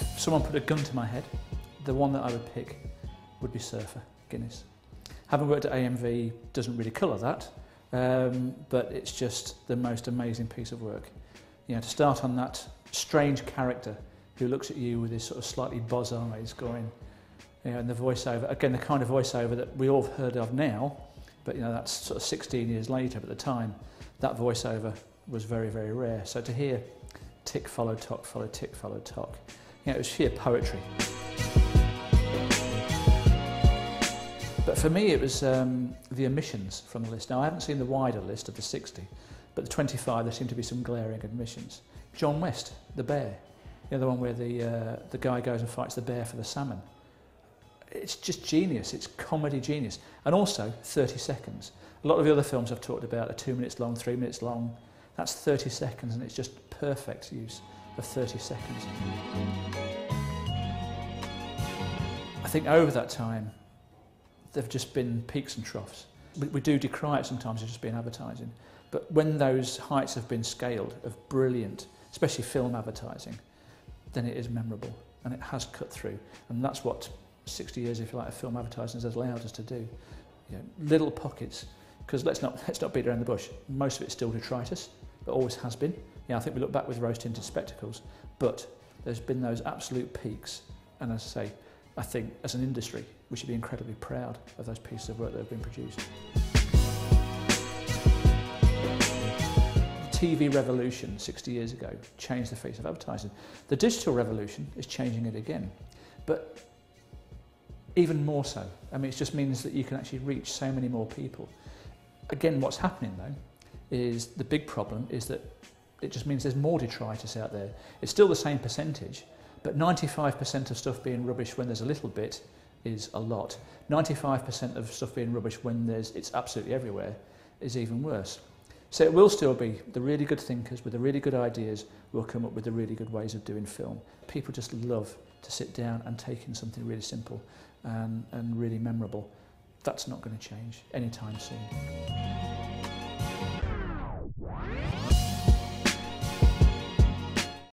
If someone put a gun to my head, the one that I would pick would be Surfer, Guinness. Having worked at AMV doesn't really colour that, but it's just the most amazing piece of work. You know, to start on that strange character who looks at you with his sort of slightly buzz eyes going, you know, and the voiceover, again, the kind of voiceover that we all have heard of now, but you know, that's sort of 16 years later, but at the time, that voiceover was very, very rare. So to hear tick followed tock, followed tick followed tock, you know, it was sheer poetry. But for me, it was the omissions from the list. Now, I haven't seen the wider list of the 60, but the 25, there seem to be some glaring omissions. John West, the bear, you know, the one where the guy goes and fights the bear for the salmon. It's just genius, it's comedy genius. And also 30 seconds. A lot of the other films I've talked about are 2 minutes long, 3 minutes long. That's 30 seconds, and it's just perfect use of 30 seconds. I think over that time, there have just been peaks and troughs. We do decry it sometimes as just being advertising, but when those heights have been scaled of brilliant, especially film advertising, then it is memorable and it has cut through. And that's what 60 years, if you like, of film advertising has allowed us to do. You know, little pockets, because let's not beat around the bush. Most of it's still detritus, it always has been. You know, I think we look back with rose-tinted spectacles, but there's been those absolute peaks, and as I say, I think as an industry we should be incredibly proud of those pieces of work that have been produced. The TV revolution 60 years ago changed the face of advertising. The digital revolution is changing it again, but even more so. I mean, it just means that you can actually reach so many more people. Again, what's happening though is the big problem is that it just means there's more detritus out there. It's still the same percentage, but 95% of stuff being rubbish when there's a little bit is a lot. 95% of stuff being rubbish when it's absolutely everywhere is even worse. So it will still be the really good thinkers with the really good ideas will come up with the really good ways of doing film. People just love to sit down and take in something really simple and really memorable. That's not going to change anytime soon.